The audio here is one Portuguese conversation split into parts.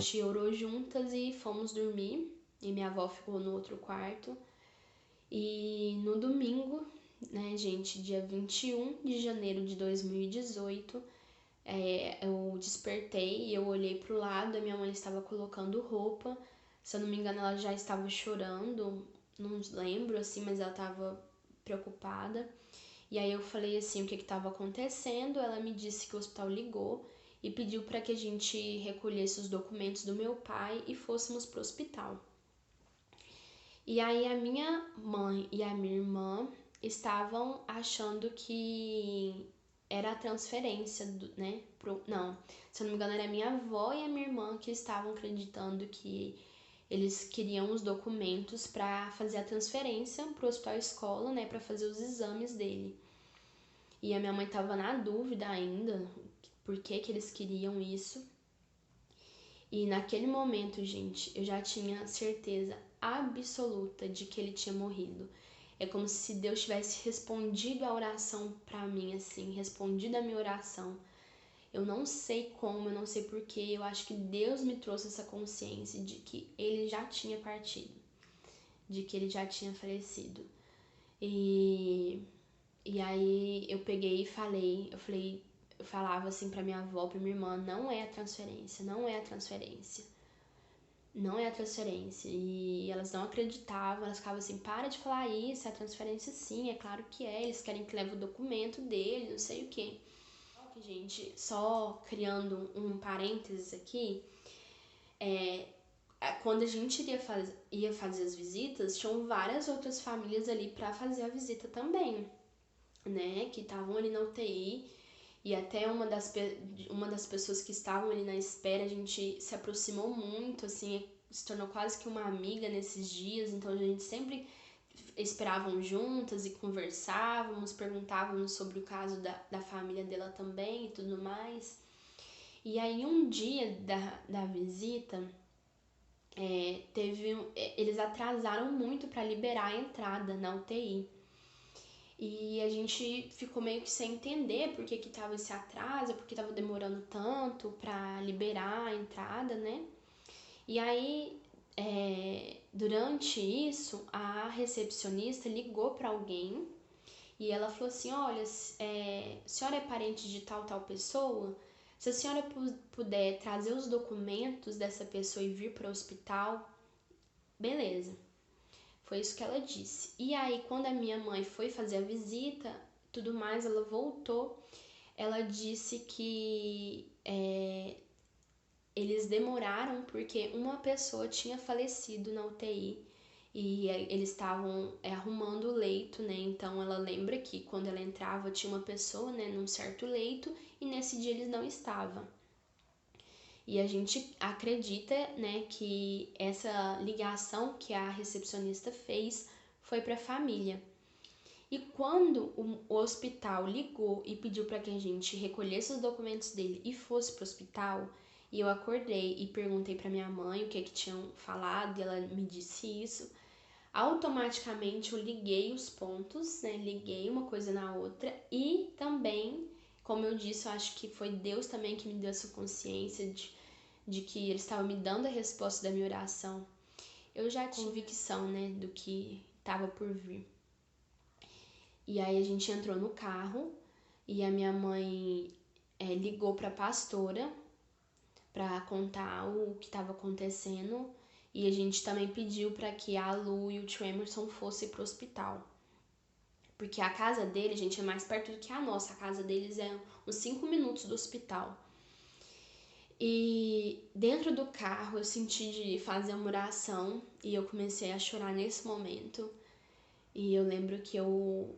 gente orou juntas e fomos dormir. E minha avó ficou no outro quarto. E no domingo, né, gente, dia 21 de janeiro de 2018, eu despertei e eu olhei pro lado, a minha mãe estava colocando roupa. Se eu não me engano, ela já estava chorando, não lembro assim, mas ela estava preocupada. E aí eu falei assim, o que estava acontecendo? Ela me disse que o hospital ligou e pediu para que a gente recolhesse os documentos do meu pai e fôssemos pro hospital. E aí a minha mãe e a minha irmã estavam achando que era a transferência, né? Não, se eu não me engano, era a minha avó e a minha irmã que estavam acreditando que eles queriam os documentos para fazer a transferência pro hospital escola, né? Para fazer os exames dele. E a minha mãe tava na dúvida ainda por que eles queriam isso. E naquele momento, gente, eu já tinha certeza absoluta de que ele tinha morrido. É como se Deus tivesse respondido a oração pra mim, assim, respondido a minha oração. Eu não sei como, eu não sei porquê, eu acho que Deus me trouxe essa consciência de que ele já tinha partido, de que ele já tinha falecido. E aí eu peguei e eu falava assim pra minha avó, pra minha irmã, não é a transferência, não é a transferência. Não é a transferência. E elas não acreditavam, elas ficavam assim, para de falar isso, é a transferência sim, é claro que é, eles querem que leve o documento dele, não sei o quê. Gente, só criando um parênteses aqui, quando a gente ia fazer as visitas, tinham várias outras famílias ali pra fazer a visita também, né, que estavam ali na UTI. E até uma das pessoas que estavam ali na espera, a gente se aproximou muito, assim, se tornou quase que uma amiga nesses dias, então a gente sempre esperavam juntas e conversávamos, perguntávamos sobre o caso da família dela também e tudo mais. E aí um dia da visita, eles atrasaram muito para liberar a entrada na UTI. E a gente ficou meio que sem entender por que tava esse atraso, por que tava demorando tanto pra liberar a entrada, né? E aí, durante isso, a recepcionista ligou pra alguém e ela falou assim, olha, a senhora é parente de tal pessoa? Se a senhora puder trazer os documentos dessa pessoa e vir para o hospital, beleza. Foi isso que ela disse. E aí, quando a minha mãe foi fazer a visita, tudo mais, ela voltou. Ela disse que eles demoraram porque uma pessoa tinha falecido na UTI e eles estavam arrumando o leito, né? Então ela lembra que quando ela entrava tinha uma pessoa, né, num certo leito e nesse dia eles não estavam. E a gente acredita, né, que essa ligação que a recepcionista fez foi para a família. E quando o hospital ligou e pediu para que a gente recolhesse os documentos dele e fosse para o hospital, e eu acordei e perguntei para minha mãe o que tinham falado, e ela me disse isso, automaticamente eu liguei os pontos, né? Liguei uma coisa na outra e também, como eu disse, eu acho que foi Deus também que me deu essa consciência de que ele estava me dando a resposta da minha oração. Eu já tinha convicção, né, do que estava por vir. E aí a gente entrou no carro e a minha mãe ligou para a pastora para contar o que estava acontecendo e a gente também pediu para que a Lu e o tio Emerson fossem pro hospital. Porque a casa deles, gente, é mais perto do que a nossa. A casa deles é uns 5 minutos do hospital. E dentro do carro eu senti de fazer uma oração e eu comecei a chorar nesse momento. E eu lembro que eu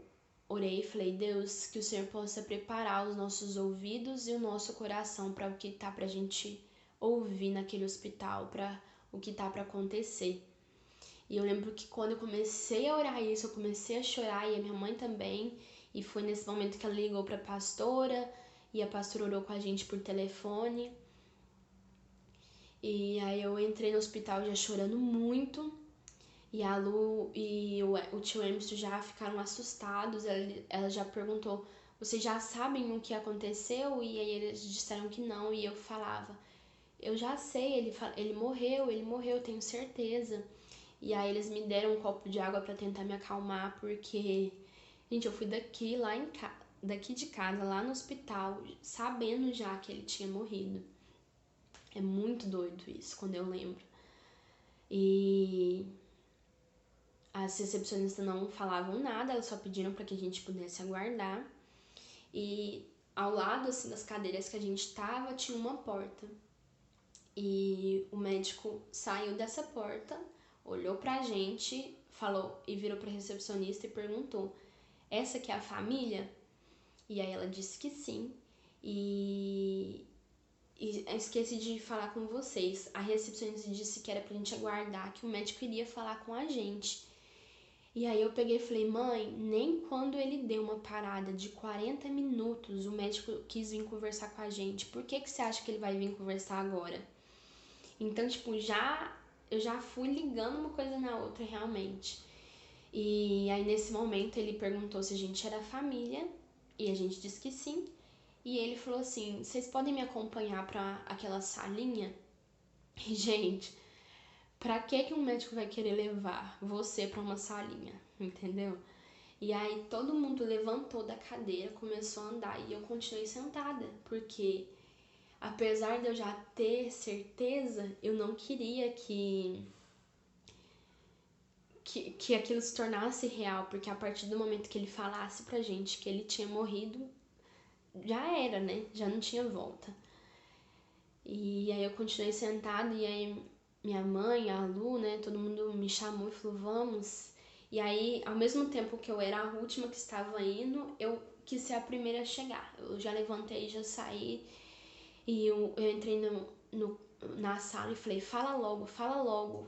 orei e falei, Deus, que o Senhor possa preparar os nossos ouvidos e o nosso coração para o que tá pra gente ouvir naquele hospital, para o que tá para acontecer. E eu lembro que quando eu comecei a orar isso, eu comecei a chorar e a minha mãe também. E foi nesse momento que ela ligou pra pastora e a pastora orou com a gente por telefone. E aí eu entrei no hospital já chorando muito. E a Lu e o tio Emerson já ficaram assustados. Ela já perguntou, vocês já sabem o que aconteceu? E aí eles disseram que não. E eu falava, eu já sei, ele morreu, tenho certeza. E aí eles me deram um copo de água pra tentar me acalmar, porque, gente, eu fui daqui de casa, lá no hospital, sabendo já que ele tinha morrido. É muito doido isso, quando eu lembro. E as recepcionistas não falavam nada, elas só pediram para que a gente pudesse aguardar. E ao lado, assim, das cadeiras que a gente tava, tinha uma porta. E o médico saiu dessa porta, olhou pra gente, falou e virou pra recepcionista e perguntou: "Essa que é a família?" E aí ela disse que sim. E esqueci de falar com vocês. A recepcionista disse que era pra gente aguardar, que o médico iria falar com a gente. E aí eu peguei e falei: "Mãe, nem quando ele deu uma parada de 40 minutos o médico quis vir conversar com a gente. Por que você acha que ele vai vir conversar agora?" Então, tipo, eu já fui ligando uma coisa na outra realmente. E aí nesse momento ele perguntou se a gente era família e a gente disse que sim. E ele falou assim: "Vocês podem me acompanhar pra aquela salinha?" E, gente, pra que um médico vai querer levar você pra uma salinha, entendeu? E aí todo mundo levantou da cadeira, começou a andar e eu continuei sentada, porque apesar de eu já ter certeza, eu não queria que aquilo se tornasse real, porque a partir do momento que ele falasse pra gente que ele tinha morrido, já era, né? Já não tinha volta. E aí eu continuei sentada e aí minha mãe, a Lu, né, todo mundo me chamou e falou: "Vamos". E aí, ao mesmo tempo que eu era a última que estava indo, eu quis ser a primeira a chegar. Eu já levantei, já saí e eu entrei na sala e falei: "Fala logo, fala logo".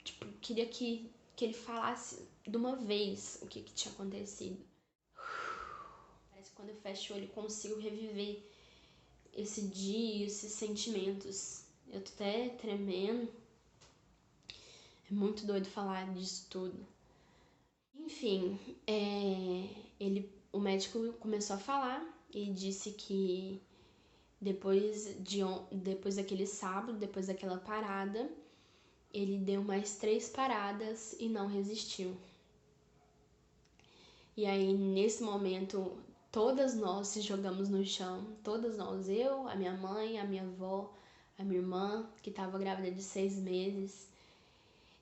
Tipo, queria que ele falasse de uma vez o que tinha acontecido. Parece que quando eu fecho o olho eu consigo reviver esse dia, esses sentimentos. Eu tô até tremendo. É muito doido falar disso tudo. Enfim, o médico começou a falar e disse que depois daquele sábado, depois daquela parada, ele deu mais 3 paradas e não resistiu. E aí, nesse momento, todas nós se jogamos no chão, todas nós, eu, a minha mãe, a minha avó, a minha irmã, que estava grávida de 6 meses.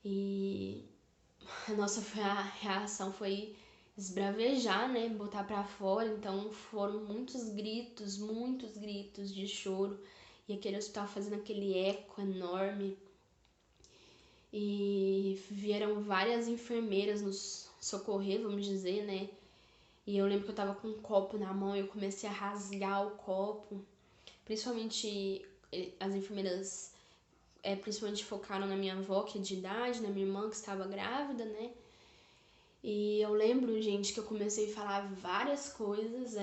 E a nossa reação foi esbravejar, né, botar pra fora. Então foram muitos gritos de choro. E aquele hospital fazendo aquele eco enorme. E vieram várias enfermeiras nos socorrer, vamos dizer, né? E eu lembro que eu tava com um copo na mão e eu comecei a rasgar o copo. Principalmente as enfermeiras, principalmente focaram na minha avó, que é de idade, na minha irmã, que estava grávida, né? E eu lembro, gente, que eu comecei a falar várias coisas.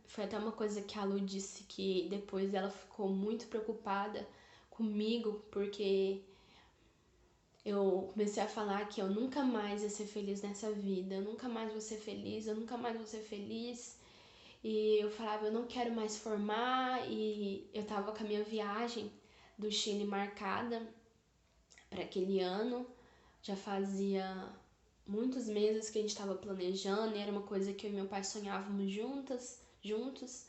Foi até uma coisa que a Lu disse, que depois ela ficou muito preocupada comigo, porque eu comecei a falar que eu nunca mais ia ser feliz nessa vida, eu nunca mais vou ser feliz, eu nunca mais vou ser feliz. E eu falava: "Eu não quero mais formar", e eu tava com a minha viagem do Chile marcada para aquele ano. Já fazia muitos meses que a gente estava planejando, e era uma coisa que eu e meu pai sonhávamos juntos.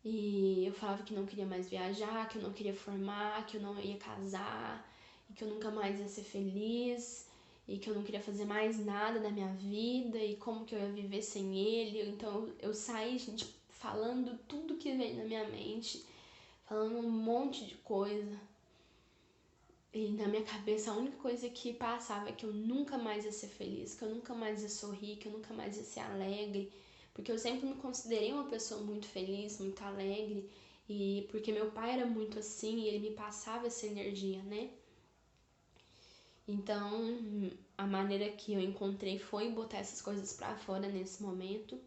E eu falava que não queria mais viajar, que eu não queria formar, que eu não ia casar, e que eu nunca mais ia ser feliz, e que eu não queria fazer mais nada da minha vida, e como que eu ia viver sem ele. Então eu saí, gente, falando tudo que veio na minha mente, falando um monte de coisa. E na minha cabeça a única coisa que passava é que eu nunca mais ia ser feliz, que eu nunca mais ia sorrir, que eu nunca mais ia ser alegre. Porque eu sempre me considerei uma pessoa muito feliz, muito alegre. E porque meu pai era muito assim e ele me passava essa energia, né? Então, a maneira que eu encontrei foi botar essas coisas pra fora nesse momento.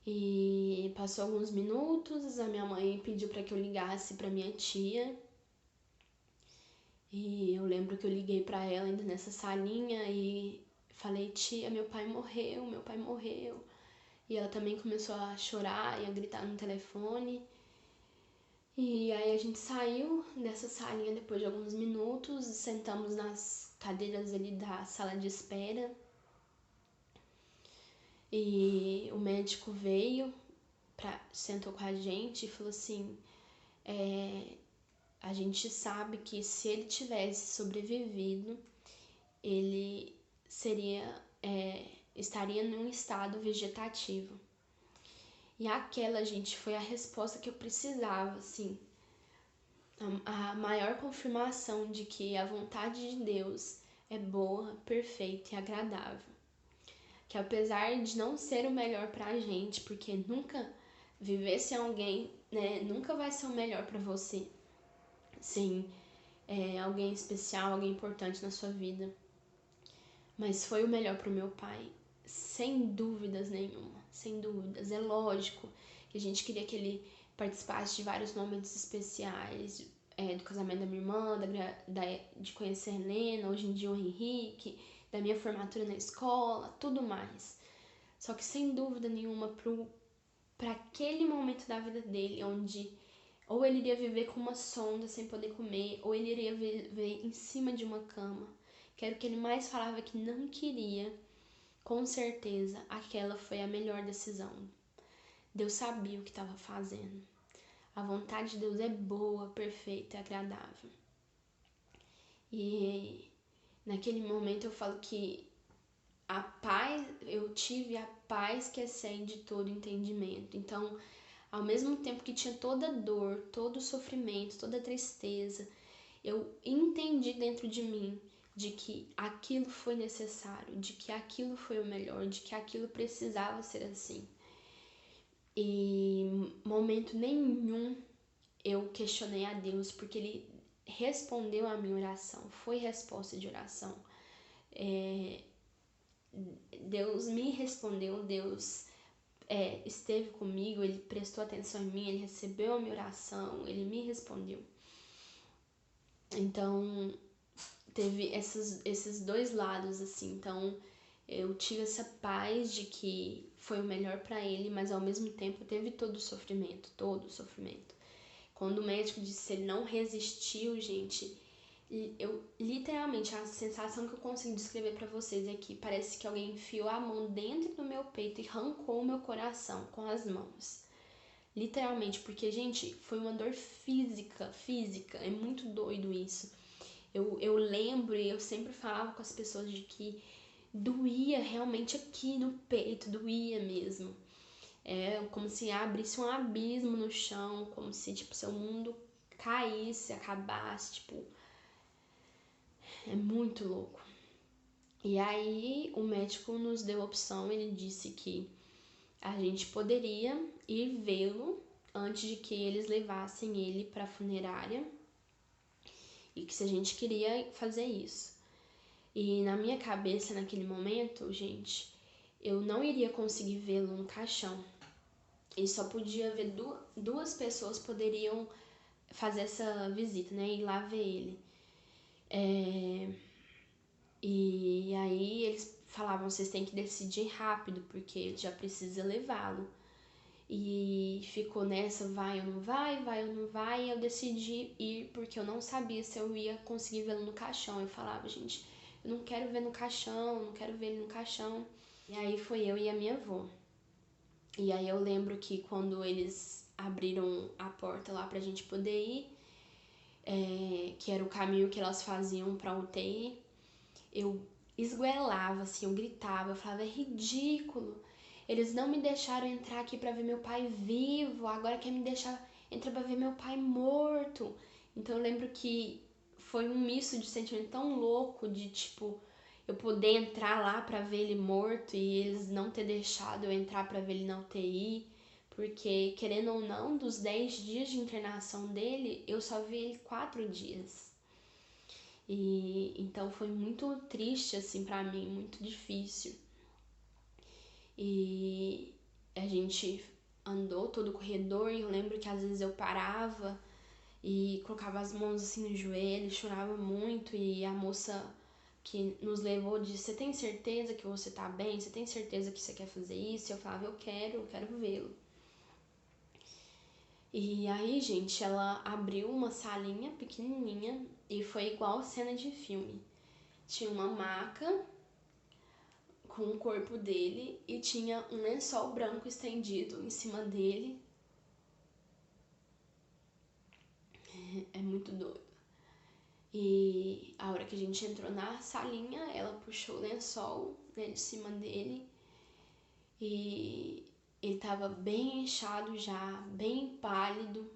E passou alguns minutos, a minha mãe pediu pra que eu ligasse pra minha tia. E eu lembro que eu liguei pra ela ainda nessa salinha e falei: "Tia, meu pai morreu, meu pai morreu". E ela também começou a chorar e a gritar no telefone. E aí a gente saiu dessa salinha depois de alguns minutos, sentamos nas cadeiras ali da sala de espera. E o médico veio, sentou com a gente e falou assim: a gente sabe que se ele tivesse sobrevivido, ele estaria num estado vegetativo. E aquela, gente, foi a resposta que eu precisava, assim, a maior confirmação de que a vontade de Deus é boa, perfeita e agradável. Que apesar de não ser o melhor pra gente, porque nunca viver sem alguém, né, nunca vai ser o melhor pra você, sem alguém especial, alguém importante na sua vida. Mas foi o melhor pro meu pai, sem dúvidas nenhuma, sem dúvidas. É lógico que a gente queria que ele participasse de vários momentos especiais, do casamento da minha irmã, de conhecer a Helena, hoje em dia o Henrique, da minha formatura na escola, tudo mais. Só que sem dúvida nenhuma, para aquele momento da vida dele, onde ou ele iria viver com uma sonda sem poder comer, ou ele iria viver em cima de uma cama, que era o que ele mais falava que não queria, com certeza aquela foi a melhor decisão. Deus sabia o que estava fazendo. A vontade de Deus é boa, perfeita e agradável. E naquele momento eu falo que eu tive a paz que excede todo entendimento. Então, ao mesmo tempo que tinha toda dor, todo sofrimento, toda tristeza, eu entendi dentro de mim de que aquilo foi necessário, de que aquilo foi o melhor, de que aquilo precisava ser assim. E momento nenhum eu questionei a Deus, porque Ele respondeu a minha oração, foi resposta de oração. Deus me respondeu, Deus esteve comigo, Ele prestou atenção em mim, Ele recebeu a minha oração, Ele me respondeu. Então, teve esses dois lados, assim. Então, eu tive essa paz de que foi o melhor para ele, mas ao mesmo tempo teve todo o sofrimento, todo o sofrimento. Quando o médico disse que ele não resistiu, gente, eu literalmente, a sensação que eu consigo descrever para vocês é que parece que alguém enfiou a mão dentro do meu peito e arrancou o meu coração com as mãos. Literalmente, porque, gente, foi uma dor física, é muito doido isso. Eu lembro e eu sempre falava com as pessoas de que doía realmente aqui no peito, doía mesmo. É como se abrisse um abismo no chão, como se, tipo, seu mundo caísse, acabasse, tipo, é muito louco. E aí o médico nos deu a opção, ele disse que a gente poderia ir vê-lo antes de que eles levassem ele para a funerária e que se a gente queria fazer isso. E na minha cabeça, naquele momento, gente, eu não iria conseguir vê-lo no caixão. E só podia ver duas pessoas poderiam fazer essa visita, né? Ir lá ver ele. E aí eles falavam, vocês têm que decidir rápido, porque já precisa levá-lo. E ficou nessa, vai ou não vai, vai ou não vai. E eu decidi ir porque eu não sabia se eu ia conseguir vê-lo no caixão. Eu falava, gente, eu não quero ver no caixão, não quero ver ele no caixão. E aí foi eu e a minha avó. E aí eu lembro que quando eles abriram a porta lá pra gente poder ir, que era o caminho que elas faziam pra UTI, eu esgoelava, assim, eu gritava, eu falava, é ridículo. Eles não me deixaram entrar aqui pra ver meu pai vivo, agora quer me deixar entrar pra ver meu pai morto. Então eu lembro que foi um misto de sentimento tão louco de, tipo, eu poder entrar lá pra ver ele morto e eles não ter deixado eu entrar pra ver ele na UTI. Porque, querendo ou não, dos 10 dias de internação dele, eu só vi ele 4 dias. E então foi muito triste, assim, pra mim, muito difícil. E a gente andou todo o corredor e eu lembro que às vezes eu parava e colocava as mãos assim no joelho, chorava muito e a moça que nos levou disse, você tem certeza que você tá bem? Você tem certeza que você quer fazer isso? E eu falava, eu quero vê-lo. E aí, gente, ela abriu uma salinha pequenininha e foi igual cena de filme. Tinha uma maca com o corpo dele e tinha um lençol branco estendido em cima dele. É muito doido. E a hora que a gente entrou na salinha, ela puxou o lençol, né, de cima dele e ele tava bem inchado já, bem pálido,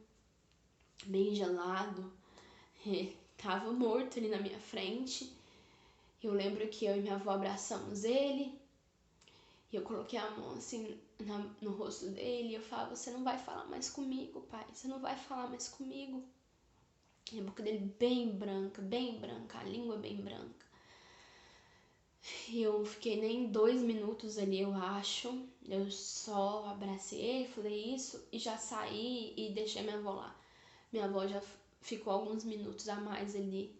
bem gelado. Tava morto ali na minha frente. Eu lembro que eu e minha avó abraçamos ele e eu coloquei a mão assim no rosto dele e eu falava: você não vai falar mais comigo, pai, você não vai falar mais comigo. E a boca dele bem branca, a língua bem branca. E eu fiquei nem 2 minutos ali, eu acho. Eu só abracei ele, falei isso e já saí e deixei minha avó lá. Minha avó já ficou alguns minutos a mais ali.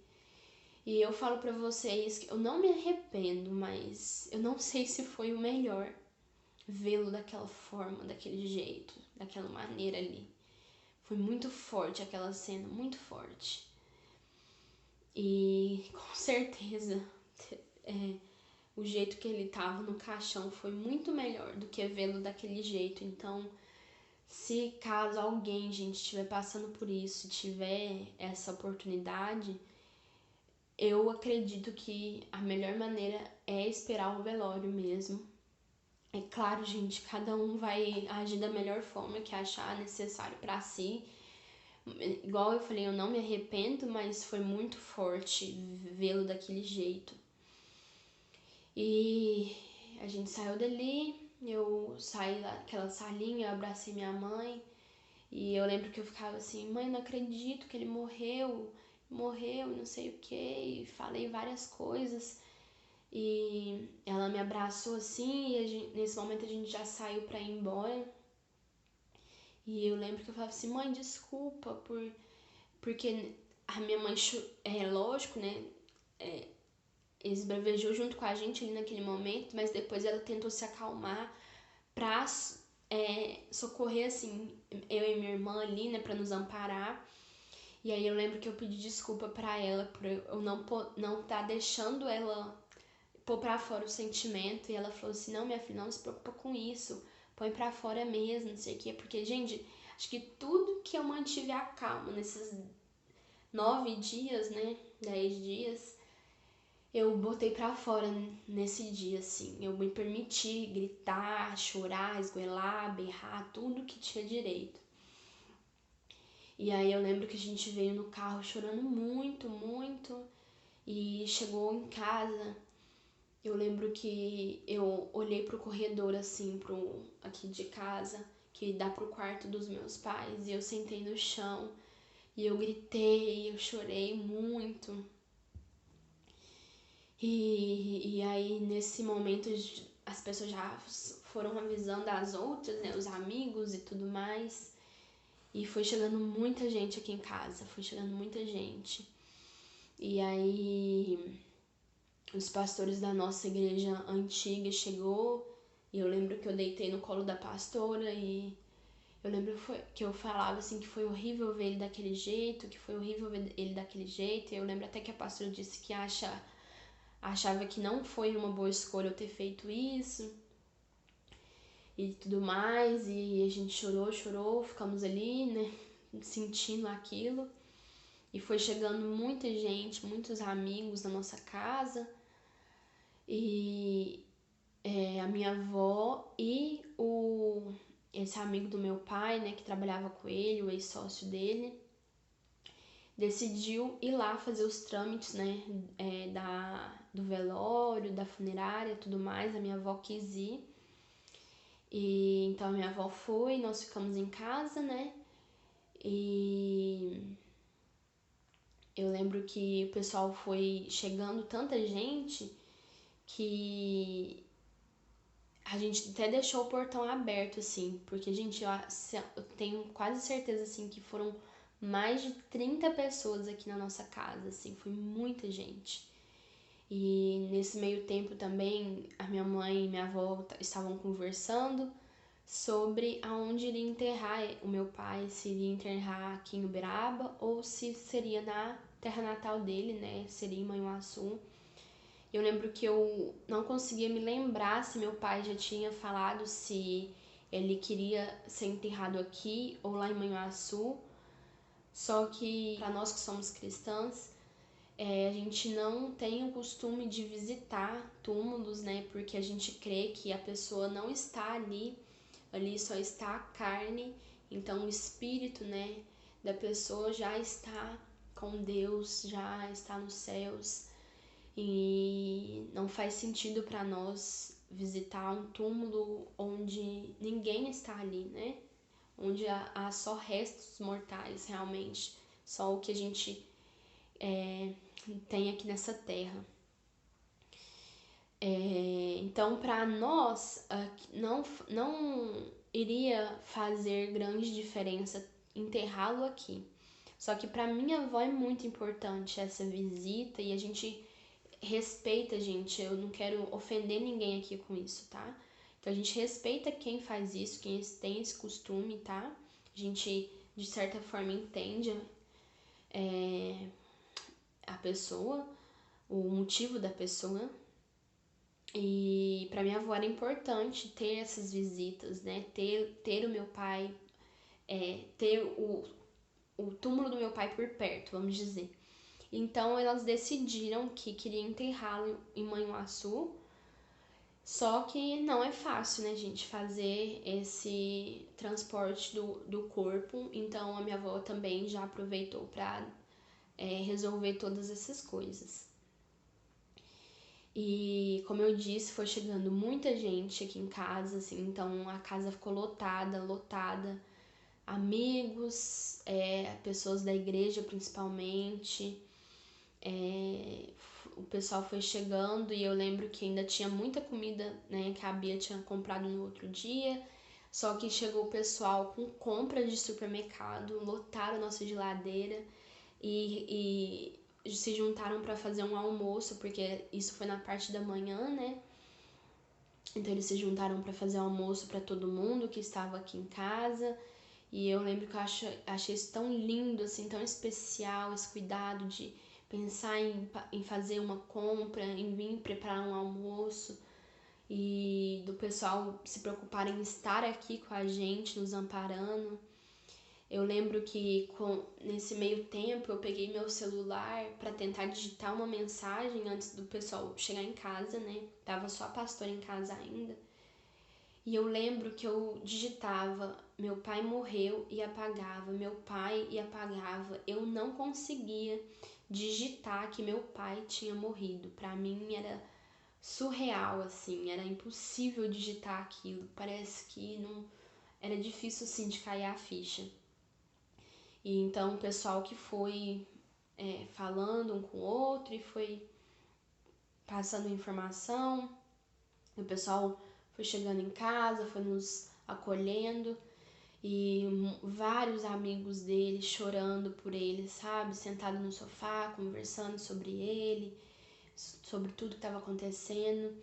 E eu falo pra vocês que eu não me arrependo, mas eu não sei se foi o melhor vê-lo daquela forma, daquele jeito, daquela maneira ali. Foi muito forte aquela cena, muito forte. E com certeza o jeito que ele tava no caixão foi muito melhor do que vê-lo daquele jeito. Então, se caso alguém, gente, estiver passando por isso, tiver essa oportunidade, eu acredito que a melhor maneira é esperar o velório mesmo. É claro, gente, cada um vai agir da melhor forma que achar necessário para si. Igual eu falei, eu não me arrependo, mas foi muito forte vê-lo daquele jeito. E a gente saiu dali, eu saí daquela salinha, eu abracei minha mãe. E eu lembro que eu ficava assim: mãe, não acredito que ele morreu, não sei o que. E falei várias coisas. E ela me abraçou assim, e nesse momento a gente já saiu pra ir embora. E eu lembro que eu falava assim: mãe, desculpa, porque a minha mãe, lógico, né, esbravejou junto com a gente ali naquele momento, mas depois ela tentou se acalmar pra socorrer, assim, eu e minha irmã ali, né, pra nos amparar. E aí eu lembro que eu pedi desculpa pra ela por eu não tá deixando ela pôr pra fora o sentimento. E ela falou assim: não, minha filha, não se preocupa com isso, põe pra fora mesmo, não sei o quê. Porque, gente, acho que tudo que eu mantive a calma nesses 9 dias, né, 10 dias, eu botei pra fora nesse dia, assim. Eu me permiti gritar, chorar, esgoelar, berrar, tudo que tinha direito. E aí eu lembro que a gente veio no carro chorando muito, muito. E chegou em casa, eu lembro que eu olhei pro corredor, assim, aqui de casa, que dá pro quarto dos meus pais. E eu sentei no chão e eu gritei, eu chorei muito. E aí, nesse momento, as pessoas já foram avisando as outras, né, os amigos e tudo mais. E foi chegando muita gente aqui em casa, foi chegando muita gente. E aí, os pastores da nossa igreja antiga chegou, e eu lembro que eu deitei no colo da pastora e eu lembro que eu falava assim que foi horrível ver ele daquele jeito, que foi horrível ver ele daquele jeito. E eu lembro até que a pastora disse que achava que não foi uma boa escolha eu ter feito isso e tudo mais. E a gente chorou, ficamos ali, né, sentindo aquilo. E foi chegando muita gente, muitos amigos na nossa casa. E a minha avó e esse amigo do meu pai, né, que trabalhava com ele, o ex-sócio dele, decidiu ir lá fazer os trâmites, né, do velório, da funerária e tudo mais. A minha avó quis ir. E então a minha avó foi, nós ficamos em casa, né? E eu lembro que o pessoal foi chegando, tanta gente, que a gente até deixou o portão aberto, assim, porque, gente, eu tenho quase certeza, assim, que foram mais de 30 pessoas aqui na nossa casa, assim, foi muita gente. E nesse meio tempo também, a minha mãe e minha avó estavam conversando sobre aonde iria enterrar o meu pai, se iria enterrar aqui em Uberaba ou se seria na terra natal dele, né? Seria em Manhuaçu. Eu lembro que eu não conseguia me lembrar se meu pai já tinha falado se ele queria ser enterrado aqui ou lá em Manhuaçu. Só que para nós que somos cristãs, a gente não tem o costume de visitar túmulos, né? Porque a gente crê que a pessoa não está ali só está a carne, então o espírito, né, da pessoa já está com Deus, já está nos céus. E não faz sentido para nós visitar um túmulo onde ninguém está ali, né? Onde há só restos mortais, realmente, só o que a gente tem aqui nessa terra. Então, para nós, não iria fazer grande diferença enterrá-lo aqui. Só que para minha avó é muito importante essa visita e a gente respeita, gente. Eu não quero ofender ninguém aqui com isso, tá? Então a gente respeita quem faz isso, quem tem esse costume, tá? A gente, de certa forma, entende a pessoa, o motivo da pessoa. E para minha avó era importante ter essas visitas, né? Ter o meu pai, ter o túmulo do meu pai por perto, vamos dizer. Então elas decidiram que queriam enterrá-lo em Manhuaçu. Só que não é fácil, né, gente, fazer esse transporte do corpo. Então a minha avó também já aproveitou para resolver todas essas coisas. E como eu disse, foi chegando muita gente aqui em casa, assim, então a casa ficou lotada. Amigos, pessoas da igreja principalmente. O pessoal foi chegando e eu lembro que ainda tinha muita comida, né, que a Bia tinha comprado no outro dia. Só que chegou o pessoal com compras de supermercado, lotaram a nossa geladeira e se juntaram para fazer um almoço, porque isso foi na parte da manhã, né? Então eles se juntaram para fazer almoço para todo mundo que estava aqui em casa. E eu lembro que eu achei isso tão lindo, assim, tão especial, esse cuidado de pensar em fazer uma compra, em vir preparar um almoço e do pessoal se preocupar em estar aqui com a gente, nos amparando. Eu lembro que nesse meio tempo eu peguei meu celular para tentar digitar uma mensagem antes do pessoal chegar em casa, né? Tava só a pastora em casa ainda. E eu lembro que eu digitava, meu pai morreu e apagava, meu pai e apagava. Eu não conseguia digitar que meu pai tinha morrido. Para mim era surreal, assim, era impossível digitar aquilo. Parece que não era difícil assim de cair a ficha. E então o pessoal que foi falando um com o outro e foi passando informação, o pessoal foi chegando em casa, foi nos acolhendo e vários amigos dele chorando por ele, sabe? Sentado no sofá, conversando sobre ele, sobre tudo que estava acontecendo.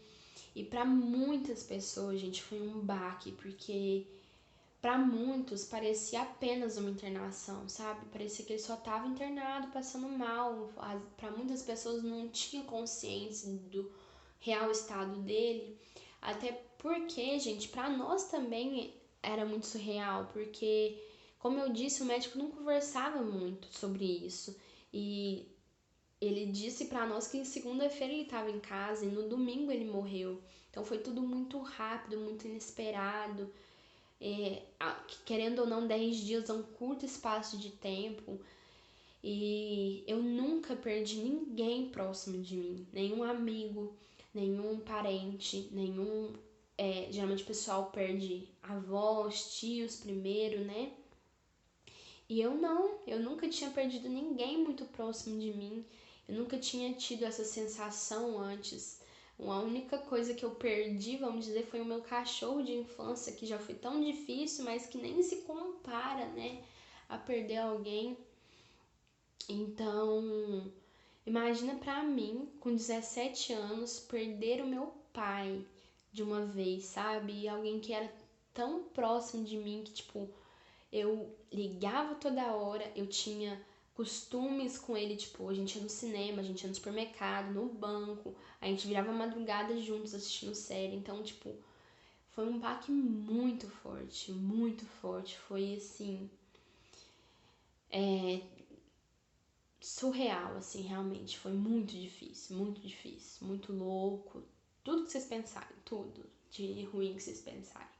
E para muitas pessoas, gente, foi um baque, porque para muitos parecia apenas uma internação, sabe? Parecia que ele só estava internado, passando mal. Para muitas pessoas não tinha consciência do real estado dele. Até porque, gente, para nós também era muito surreal, porque, como eu disse, o médico não conversava muito sobre isso. E ele disse para nós que em segunda-feira ele estava em casa e no domingo ele morreu. Então foi tudo muito rápido, muito inesperado. Querendo ou não, 10 dias é um curto espaço de tempo. E eu nunca perdi ninguém próximo de mim, nenhum amigo, nenhum parente, nenhum. Geralmente o pessoal perde avós, tios primeiro, né? E eu não, eu nunca tinha perdido ninguém muito próximo de mim, eu nunca tinha tido essa sensação antes. A única coisa que eu perdi, vamos dizer, foi o meu cachorro de infância, que já foi tão difícil, mas que nem se compara, né, a perder alguém. Então, imagina pra mim, com 17 anos, perder o meu pai de uma vez, sabe? E alguém que era tão próximo de mim que, tipo, eu ligava toda hora, eu tinha costumes com ele, tipo, a gente ia no cinema, a gente ia no supermercado, no banco, a gente virava madrugada juntos assistindo série, então, tipo, foi um baque muito forte, foi assim, surreal, assim, realmente, foi muito louco, tudo que vocês pensarem, tudo de ruim que vocês pensarem.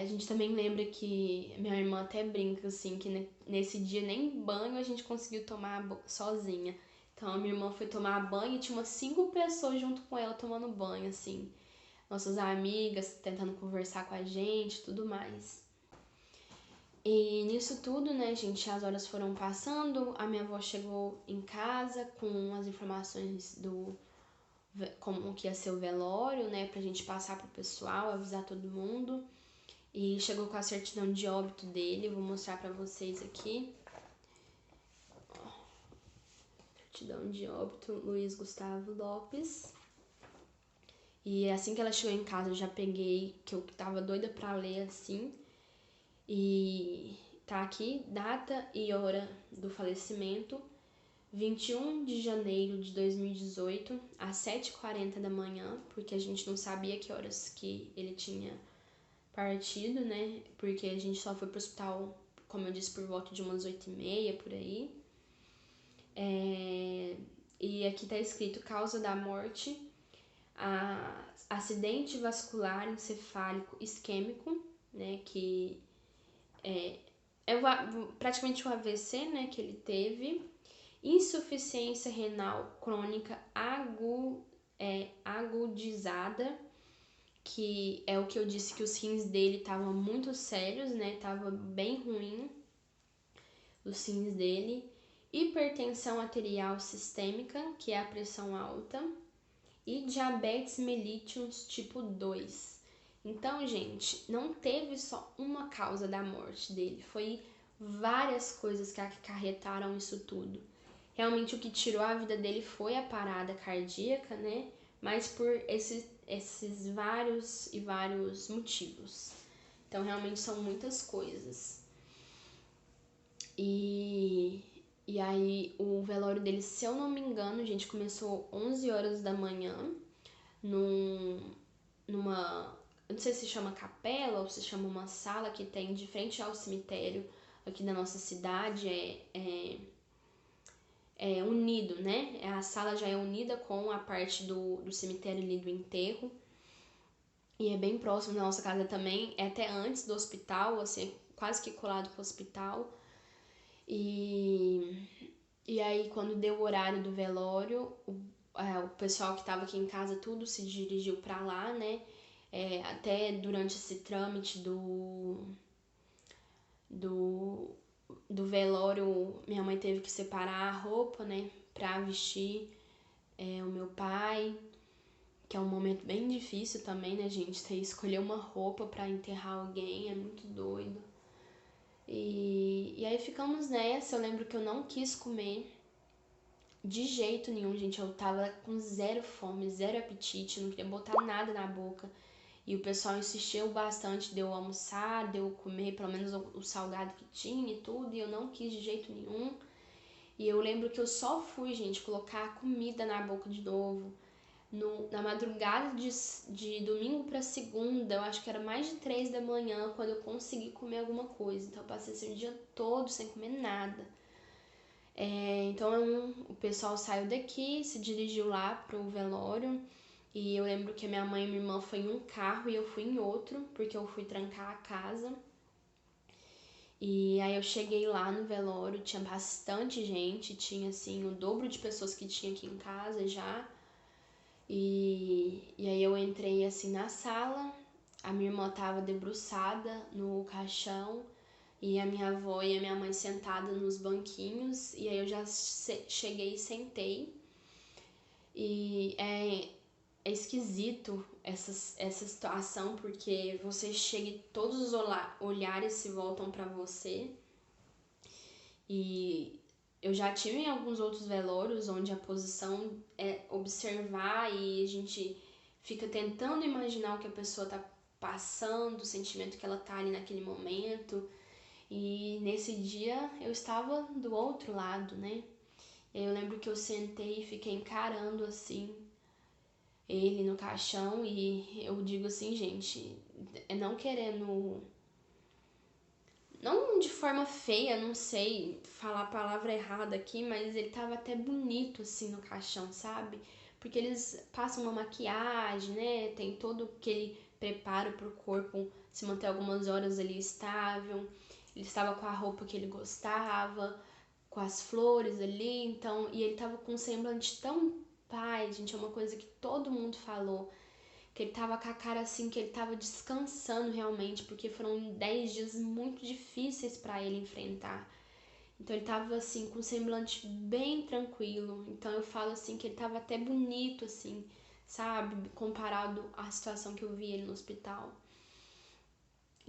A gente também lembra que minha irmã até brinca, assim, que nesse dia nem banho a gente conseguiu tomar sozinha. Então a minha irmã foi tomar banho e tinha umas 5 pessoas junto com ela tomando banho, assim. Nossas amigas tentando conversar com a gente, tudo mais. E nisso tudo, né, gente, as horas foram passando, a minha avó chegou em casa com as informações do como que ia ser o velório, né, pra gente passar pro pessoal, avisar todo mundo. E chegou com a certidão de óbito dele, vou mostrar pra vocês aqui. Certidão de óbito, Luiz Gustavo Lopes. E assim que ela chegou em casa, eu já peguei, que eu tava doida pra ler assim. E tá aqui, data e hora do falecimento. 21 de janeiro de 2018, às 7h40 da manhã, porque a gente não sabia que horas que ele tinha partido, né? Porque a gente só foi pro hospital, como eu disse, por volta de umas 8h30, por aí. E aqui tá escrito causa da morte, acidente vascular encefálico isquêmico, né? Que é praticamente um AVC, né? Que ele teve. Insuficiência renal crônica agudizada, que é o que eu disse que os rins dele estavam muito sérios, né? Tava bem ruim os rins dele. Hipertensão arterial sistêmica, que é a pressão alta, e diabetes mellitus tipo 2. Então, gente, não teve só uma causa da morte dele, foi várias coisas que acarretaram isso tudo. Realmente o que tirou a vida dele foi a parada cardíaca, né? Mas por esses vários motivos. Então, realmente são muitas coisas. E aí, o velório dele, se eu não me engano, gente, começou 11 horas da manhã, numa, eu não sei se chama capela ou se chama uma sala que tem de frente ao cemitério aqui da nossa cidade, é unido, né? A sala já é unida com a parte do cemitério ali do enterro. E é bem próximo da nossa casa também, é até antes do hospital, assim, quase que colado com o hospital. E aí, quando deu o horário do velório, o pessoal que estava aqui em casa, tudo se dirigiu para lá, né? Até durante esse trâmite do velório, minha mãe teve que separar a roupa, né? Pra vestir o meu pai, que é um momento bem difícil também, né, gente? Ter que escolher uma roupa para enterrar alguém é muito doido. E aí ficamos nessa. Eu lembro que eu não quis comer de jeito nenhum, gente. Eu tava com zero fome, zero apetite, não queria botar nada na boca. E o pessoal insistiu bastante de eu almoçar, de eu comer pelo menos o salgado que tinha e tudo, e eu não quis de jeito nenhum. E eu lembro que eu só fui, gente, colocar a comida na boca de novo na madrugada de domingo pra segunda, eu acho que era mais de 3 da manhã, quando eu consegui comer alguma coisa. Então eu passei assim, o dia todo sem comer nada. Então o pessoal saiu daqui, se dirigiu lá pro velório. E eu lembro que a minha mãe e minha irmã foi em um carro e eu fui em outro, porque eu fui trancar a casa. E aí eu cheguei lá no velório, tinha bastante gente, tinha assim o dobro de pessoas que tinha aqui em casa já. E aí eu entrei assim na sala, a minha irmã tava debruçada no caixão e a minha avó e a minha mãe sentada nos banquinhos, e aí eu já cheguei e sentei. E é esquisito essa situação, porque você chega e todos os olhares se voltam pra você. E eu já tive em alguns outros velórios onde a posição é observar e a gente fica tentando imaginar o que a pessoa tá passando, o sentimento que ela tá ali naquele momento. E nesse dia eu estava do outro lado, né? Eu lembro que eu sentei e fiquei encarando assim ele no caixão e eu digo assim, gente, não querendo, não de forma feia, não sei falar a palavra errada aqui, mas ele tava até bonito assim no caixão, sabe? Porque eles passam uma maquiagem, né? Tem todo aquele preparo pro corpo se manter algumas horas ali estável. Ele estava com a roupa que ele gostava, com as flores ali, então, e ele tava com um semblante tão paz, gente, é uma coisa que todo mundo falou, que ele tava com a cara assim, que ele tava descansando realmente, porque foram 10 dias muito difíceis para ele enfrentar. Então ele tava assim, com um semblante bem tranquilo, então eu falo assim, que ele tava até bonito assim, sabe, comparado à situação que eu vi ele no hospital.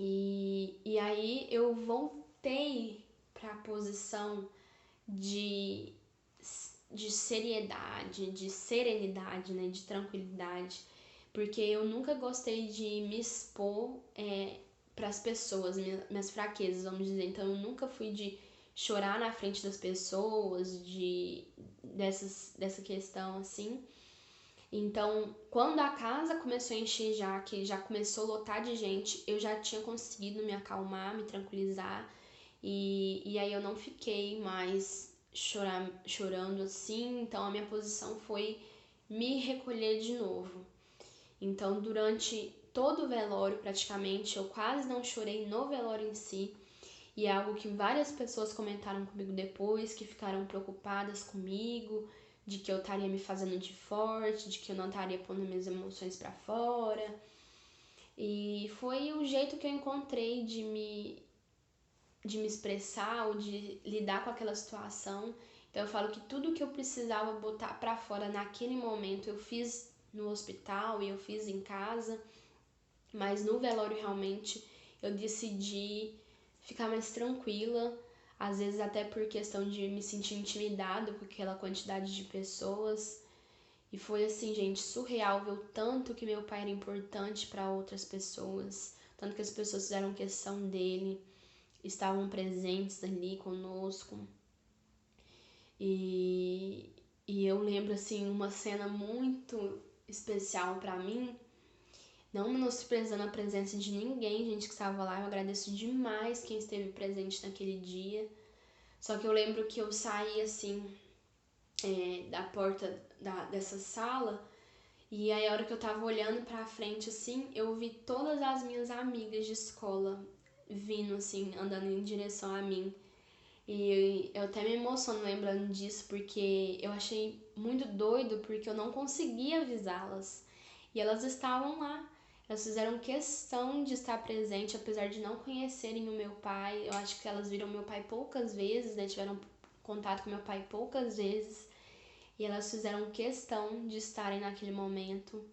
E aí eu voltei para a posição de, de seriedade, de serenidade, né, de tranquilidade, porque eu nunca gostei de me expor para as pessoas, minhas fraquezas, vamos dizer. Então eu nunca fui de chorar na frente das pessoas, dessa questão assim. Então, quando a casa começou a encher já, que já começou a lotar de gente, eu já tinha conseguido me acalmar, me tranquilizar. E aí eu não fiquei mais chorando assim. Então a minha posição foi me recolher de novo. Então, durante todo o velório, praticamente, eu quase não chorei no velório em si. E é algo que várias pessoas comentaram comigo depois, que ficaram preocupadas comigo, de que eu estaria me fazendo de forte, de que eu não estaria pondo minhas emoções para fora. E foi o jeito que eu encontrei de me expressar ou de lidar com aquela situação. Então eu falo que tudo que eu precisava botar para fora naquele momento eu fiz no hospital e eu fiz em casa, mas no velório realmente eu decidi ficar mais tranquila, às vezes até por questão de me sentir intimidada com aquela quantidade de pessoas. E foi assim, gente, surreal ver o tanto que meu pai era importante para outras pessoas, tanto que as pessoas fizeram questão dele, estavam presentes ali conosco. E, e eu lembro assim uma cena muito especial para mim, não menosprezando a presença de ninguém, gente, que estava lá. Eu agradeço demais quem esteve presente naquele dia. Só que eu lembro que eu saí assim da porta dessa sala. E aí a hora que eu tava olhando pra frente assim, eu vi todas as minhas amigas de escola vindo assim, andando em direção a mim. E eu até me emociono lembrando disso, porque eu achei muito doido, porque eu não conseguia avisá-las. E elas estavam lá. Elas fizeram questão de estar presente, apesar de não conhecerem o meu pai. Eu acho que elas viram meu pai poucas vezes, né? Tiveram contato com meu pai poucas vezes. E elas fizeram questão de estarem naquele momento.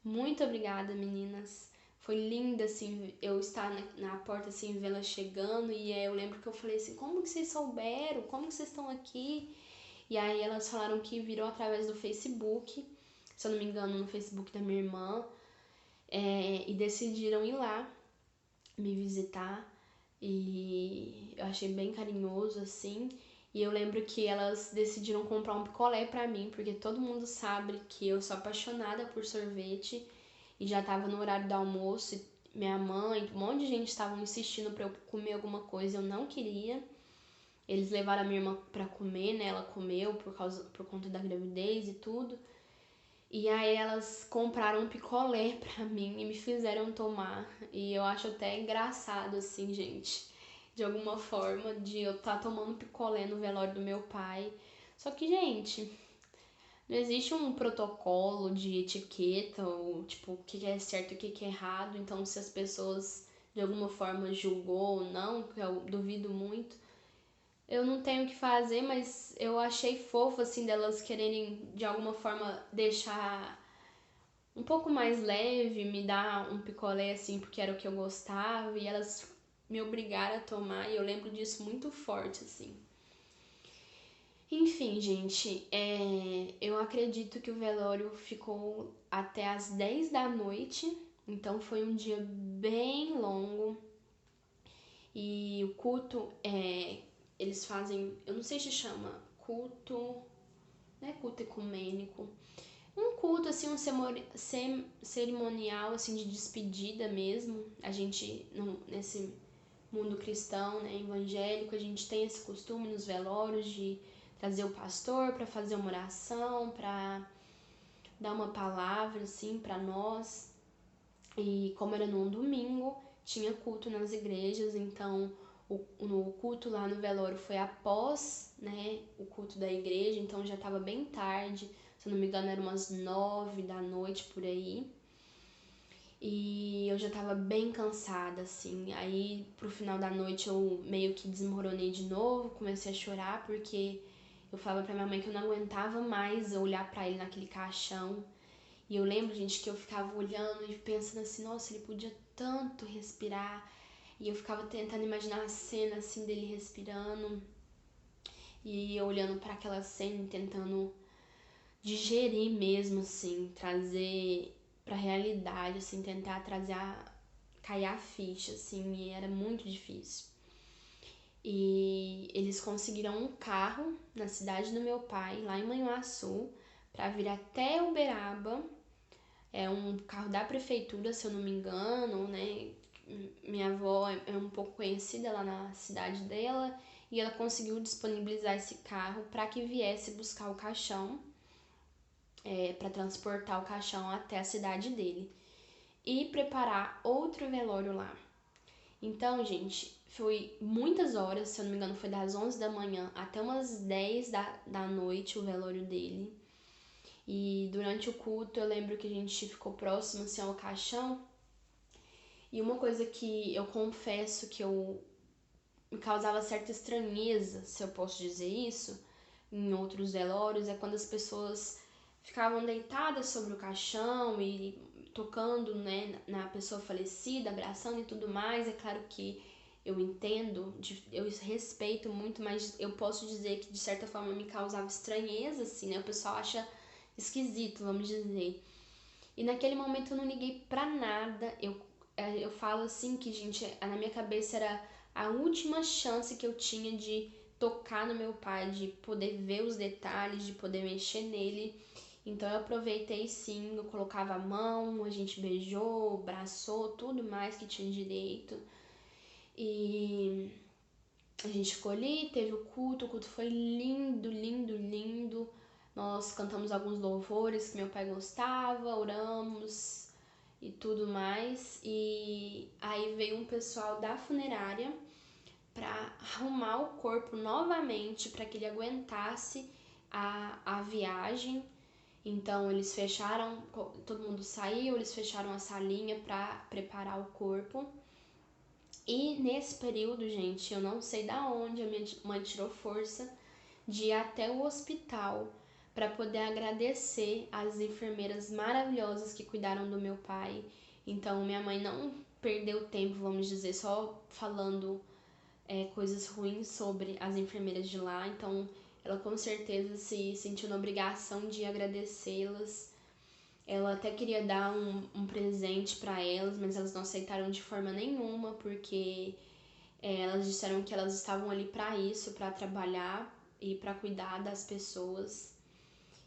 Muito obrigada, meninas. Foi linda, assim, eu estar na porta, assim, vê-la chegando. E aí eu lembro que eu falei assim, como que vocês souberam? Como que vocês estão aqui? E aí elas falaram que viram através do Facebook, se eu não me engano, no Facebook da minha irmã. E decidiram ir lá me visitar. E eu achei bem carinhoso, assim. E eu lembro que elas decidiram comprar um picolé pra mim, porque todo mundo sabe que eu sou apaixonada por sorvete. E já tava no horário do almoço, e minha mãe, um monte de gente estavam insistindo pra eu comer alguma coisa, eu não queria. Eles levaram a minha irmã pra comer, né? Ela comeu por conta da gravidez e tudo. E aí elas compraram um picolé pra mim e me fizeram tomar. E eu acho até engraçado, assim, gente, de alguma forma, de eu estar tomando picolé no velório do meu pai. Só que, gente, não existe um protocolo de etiqueta, ou tipo, o que é certo e o que é errado. Então, se as pessoas de alguma forma julgou ou não, que eu duvido muito, eu não tenho o que fazer, mas eu achei fofo, assim, delas quererem de alguma forma deixar um pouco mais leve, me dar um picolé, assim, porque era o que eu gostava, e elas me obrigaram a tomar, e eu lembro disso muito forte, assim. Enfim, gente, eu acredito que o velório ficou até as 10 da noite, Então foi um dia bem longo e o culto, eles fazem, eu não sei se chama culto, não é culto ecumênico, um culto assim, um cerimonial assim de despedida mesmo. A gente nesse mundo cristão, né, evangélico, a gente tem esse costume nos velórios de trazer o pastor para fazer uma oração, para dar uma palavra assim para nós. E como era num domingo, tinha culto nas igrejas, então o culto lá no velório foi após, né, o culto da igreja, então já estava bem tarde, se eu não me engano era umas 9 da noite por aí. E eu já tava bem cansada, assim. Aí pro final da noite eu meio que desmoronei de novo, comecei a chorar porque eu falava pra minha mãe que eu não aguentava mais eu olhar pra ele naquele caixão. E eu lembro, gente, que eu ficava olhando e pensando assim, nossa, ele podia tanto respirar. E eu ficava tentando imaginar a cena assim dele respirando e eu olhando para aquela cena e tentando digerir mesmo assim, trazer pra realidade, assim, tentar cair a ficha, assim, e era muito difícil. E eles conseguiram um carro na cidade do meu pai, lá em Manhuaçu, para vir até Uberaba. É um carro da prefeitura, se eu não me engano, né? Minha avó é um pouco conhecida lá na cidade dela e ela conseguiu disponibilizar esse carro para que viesse buscar o caixão, para transportar o caixão até a cidade dele e preparar outro velório lá. Então, gente, foi muitas horas, se eu não me engano, foi das 11 da manhã até umas 10 da noite o velório dele. E durante o culto eu lembro que a gente ficou próximo assim, ao caixão. E uma coisa que eu confesso que me causava certa estranheza, se eu posso dizer isso, em outros velórios, é quando as pessoas ficavam deitadas sobre o caixão e tocando, né, na pessoa falecida, abraçando e tudo mais. É claro que eu entendo, eu respeito muito, mas eu posso dizer que de certa forma me causava estranheza, assim, né? O pessoal acha esquisito, vamos dizer. E naquele momento eu não liguei pra nada. Eu falo assim que, gente, na minha cabeça era a última chance que eu tinha de tocar no meu pai, de poder ver os detalhes, de poder mexer nele. Então eu aproveitei sim, eu colocava a mão, a gente beijou, abraçou, tudo mais que tinha direito. E a gente ficou ali, teve o culto foi lindo, lindo, lindo. Nós cantamos alguns louvores que meu pai gostava, oramos e tudo mais. E aí veio um pessoal da funerária para arrumar o corpo novamente para que ele aguentasse a viagem. Então eles fecharam, todo mundo saiu, eles fecharam a salinha para preparar o corpo. E nesse período, gente, eu não sei da onde a minha mãe tirou força de ir até o hospital para poder agradecer às enfermeiras maravilhosas que cuidaram do meu pai. Então, minha mãe não perdeu tempo, vamos dizer, só falando coisas ruins sobre as enfermeiras de lá. Então, ela com certeza se sentiu na obrigação de agradecê-las. Ela até queria dar um presente para elas, mas elas não aceitaram de forma nenhuma, porque elas disseram que elas estavam ali para isso, para trabalhar e para cuidar das pessoas.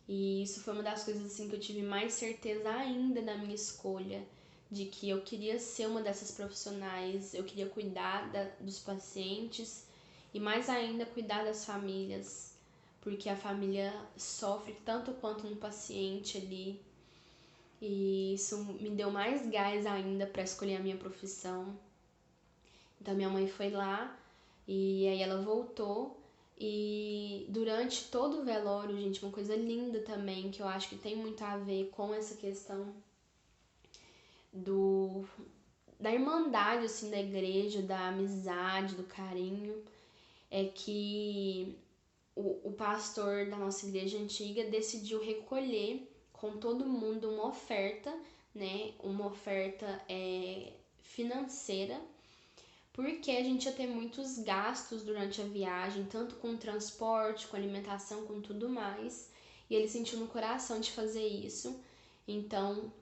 E isso foi uma das coisas assim que eu tive mais certeza ainda da minha escolha, de que eu queria ser uma dessas profissionais, eu queria cuidar dos pacientes e mais ainda cuidar das famílias, porque a família sofre tanto quanto no paciente ali. E isso me deu mais gás ainda para escolher a minha profissão. Então minha mãe foi lá e aí ela voltou e durante todo o velório, gente, uma coisa linda também que eu acho que tem muito a ver com essa questão do da irmandade assim da igreja, da amizade, do carinho, é que o pastor da nossa igreja antiga decidiu recolher com todo mundo uma oferta, né? Uma oferta financeira, porque a gente ia ter muitos gastos durante a viagem, tanto com transporte, com alimentação, com tudo mais. E ele sentiu no coração de fazer isso. Então,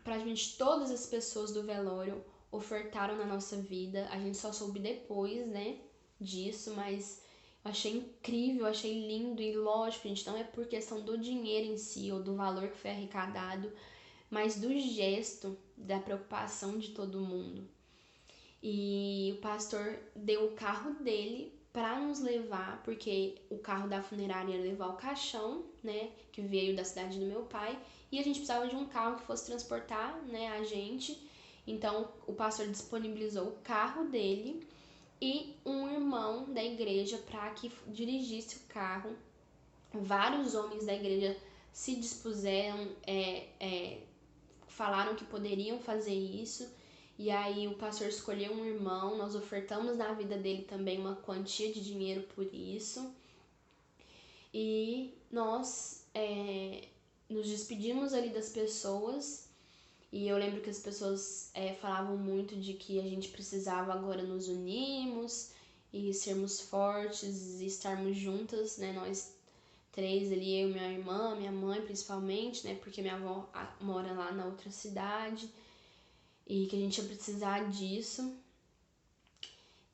praticamente todas as pessoas do velório ofertaram na nossa vida. A gente só soube depois, né, disso, mas eu achei incrível, eu achei lindo. E lógico, gente, não é por questão do dinheiro em si ou do valor que foi arrecadado, mas do gesto, da preocupação de todo mundo. E o pastor deu o carro dele para nos levar, porque o carro da funerária ia levar o caixão, né, que veio da cidade do meu pai, e a gente precisava de um carro que fosse transportar, né, a gente. Então o pastor disponibilizou o carro dele e um irmão da igreja para que dirigisse o carro. Vários homens da igreja se dispuseram, falaram que poderiam fazer isso. E aí o pastor escolheu um irmão, nós ofertamos na vida dele também uma quantia de dinheiro por isso. E nós nos despedimos ali das pessoas. E eu lembro que as pessoas falavam muito de que a gente precisava agora nos unirmos e sermos fortes e estarmos juntas, né? Nós três ali, eu, minha irmã, minha mãe principalmente, né? Porque minha avó mora lá na outra cidade. E que a gente ia precisar disso.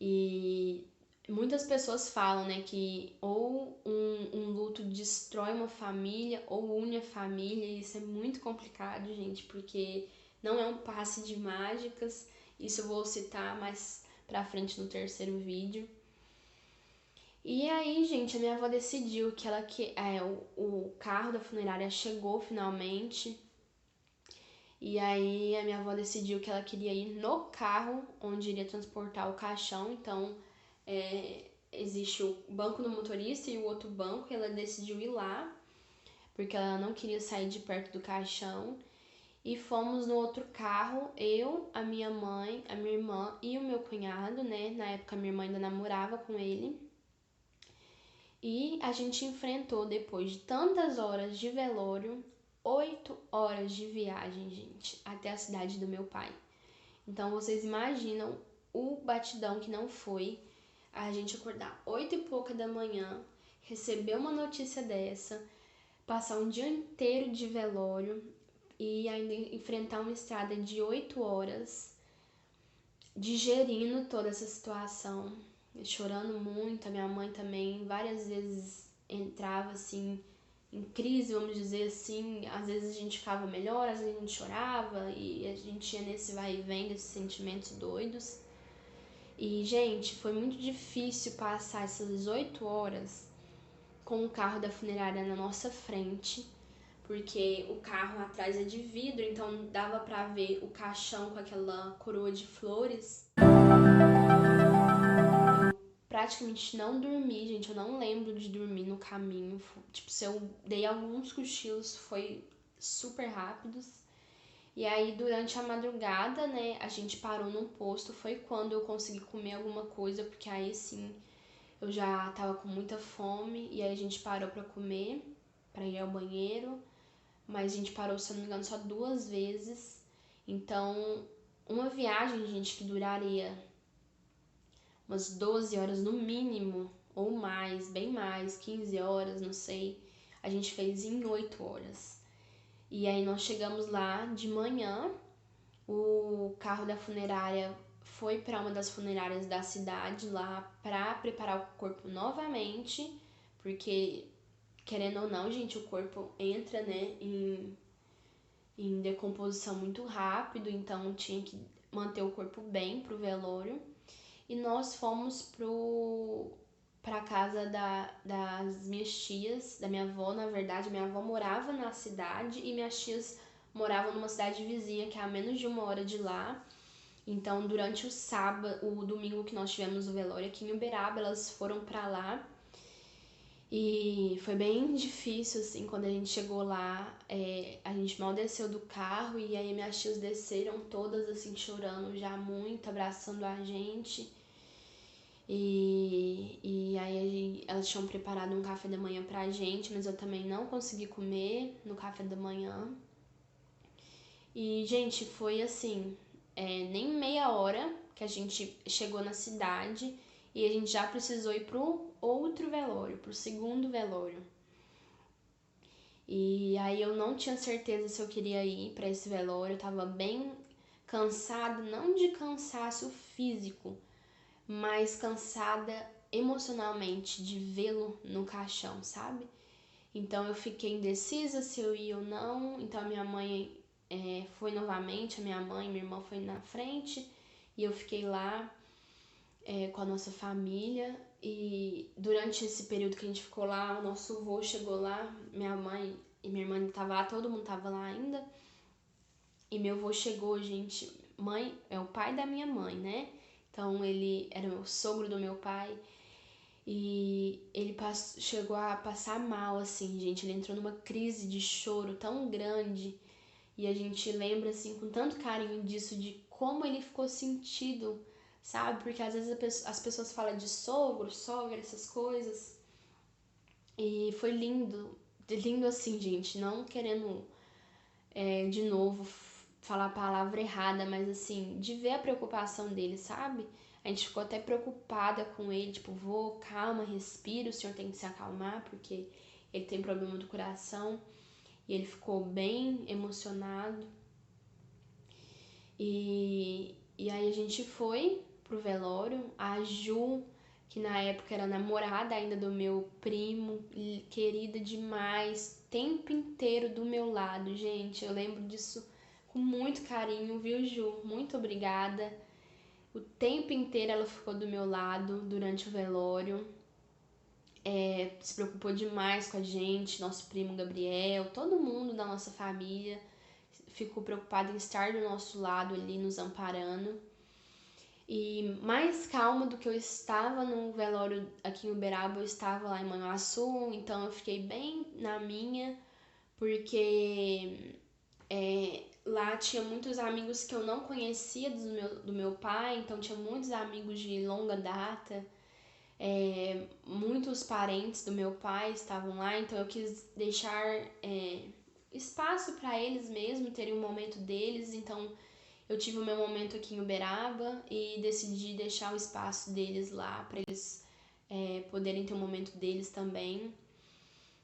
E muitas pessoas falam, né, que ou um luto destrói uma família ou une a família, e isso é muito complicado, gente, porque não é um passe de mágicas. Isso eu vou citar mais pra frente no terceiro vídeo. E aí, gente, a minha avó decidiu que o carro da funerária chegou finalmente. E aí a minha avó decidiu que ela queria ir no carro onde iria transportar o caixão. Então existe o banco do motorista e o outro banco, e ela decidiu ir lá, porque ela não queria sair de perto do caixão. E fomos no outro carro, eu, a minha mãe, a minha irmã e o meu cunhado, né? Na época minha irmã ainda namorava com ele. E a gente enfrentou, depois de tantas horas de velório, 8 horas de viagem, gente, até a cidade do meu pai. Então vocês imaginam o batidão que não foi a gente acordar 8 e pouca da manhã, receber uma notícia dessa, passar um dia inteiro de velório e ainda enfrentar uma estrada de 8 horas, digerindo toda essa situação, chorando muito. A minha mãe também várias vezes entrava assim em crise, vamos dizer assim. Às vezes a gente ficava melhor, às vezes a gente chorava, e a gente ia nesse vai e vem desses sentimentos doidos. E, gente, foi muito difícil passar essas 8 horas com o carro da funerária na nossa frente, porque o carro atrás é de vidro, então dava pra ver o caixão com aquela coroa de flores. Praticamente não dormi, gente. Eu não lembro de dormir no caminho. Tipo, se eu dei alguns cochilos, foi super rápidos. E aí, durante a madrugada, né, a gente parou num posto. Foi quando eu consegui comer alguma coisa, porque aí sim eu já tava com muita fome. E aí a gente parou pra comer, pra ir ao banheiro. Mas a gente parou, se eu não me engano, só 2 vezes. Então, uma viagem, gente, que duraria umas 12 horas no mínimo, ou mais, bem mais, 15 horas, não sei, a gente fez em 8 horas. E aí nós chegamos lá de manhã, o carro da funerária foi para uma das funerárias da cidade lá para preparar o corpo novamente, porque, querendo ou não, gente, o corpo entra, né, em decomposição muito rápido, então tinha que manter o corpo bem pro velório. E nós fomos pra casa das minhas tias, da minha avó. Na verdade, minha avó morava na cidade e minhas tias moravam numa cidade vizinha, que é a menos de 1 hora de lá. Então, durante o domingo que nós tivemos o velório aqui em Uberaba, elas foram pra lá. E foi bem difícil, assim, quando a gente chegou lá, a gente mal desceu do carro, e aí minhas tias desceram todas, assim, chorando já muito, abraçando a gente. E aí elas tinham preparado um café da manhã pra gente, mas eu também não consegui comer no café da manhã. E, gente, foi assim, nem meia hora que a gente chegou na cidade e a gente já precisou ir pro outro velório, pro segundo velório. E aí eu não tinha certeza se eu queria ir para esse velório, eu tava bem cansada, não de cansaço físico, mas cansada emocionalmente de vê-lo no caixão, sabe? Então eu fiquei indecisa se eu ia ou não. Então a minha mãe foi novamente, a minha mãe e minha irmã foi na frente e eu fiquei lá com a nossa família. E durante esse período que a gente ficou lá, o nosso avô chegou lá, minha mãe e minha irmã estavam lá, todo mundo tava lá ainda. E meu avô chegou, gente, mãe é o pai da minha mãe, né? Então ele era o sogro do meu pai. E ele chegou a passar mal, assim, gente. Ele entrou numa crise de choro tão grande. E a gente lembra, assim, com tanto carinho disso, de como ele ficou sentido, sabe? Porque às vezes as pessoas falam de sogro, sogra, essas coisas. E foi lindo. Lindo assim, gente. Não querendo, de novo, falar a palavra errada, mas assim, de ver a preocupação dele, sabe? A gente ficou até preocupada com ele, tipo, vô, calma, respira, o senhor tem que se acalmar, porque ele tem problema do coração. E ele ficou bem emocionado. E aí a gente foi pro velório. A Ju, que na época era namorada ainda do meu primo, querida demais, tempo inteiro do meu lado, gente. Eu lembro disso com muito carinho, viu, Ju? Muito obrigada. O tempo inteiro ela ficou do meu lado durante o velório. Se preocupou demais com a gente, nosso primo Gabriel, todo mundo da nossa família ficou preocupado em estar do nosso lado ali, nos amparando. E mais calma do que eu estava no velório aqui em Uberaba, eu estava lá em Manhuaçu, então eu fiquei bem na minha, porque lá tinha muitos amigos que eu não conhecia do meu pai, então tinha muitos amigos de longa data, muitos parentes do meu pai estavam lá, então eu quis deixar espaço para eles mesmo terem um momento deles, então eu tive o meu momento aqui em Uberaba e decidi deixar o espaço deles lá para eles poderem ter um momento deles também.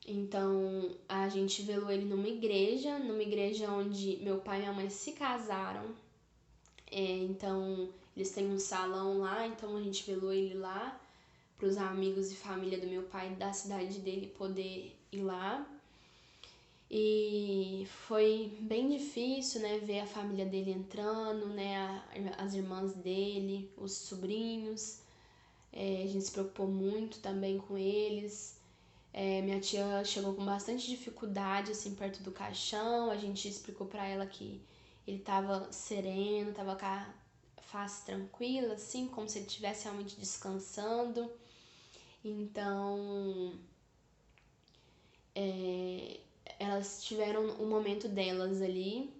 Então a gente velou ele numa igreja onde meu pai e minha mãe se casaram. Então eles têm um salão lá, então a gente velou ele lá para os amigos e família do meu pai da cidade dele poder ir lá. E foi bem difícil, né, ver a família dele entrando, né, as irmãs dele, os sobrinhos. A gente se preocupou muito também com eles. Minha tia chegou com bastante dificuldade, assim, perto do caixão. A gente explicou pra ela que ele tava sereno, tava com a face tranquila, assim, como se ele estivesse realmente descansando. Então, elas tiveram um momento delas ali.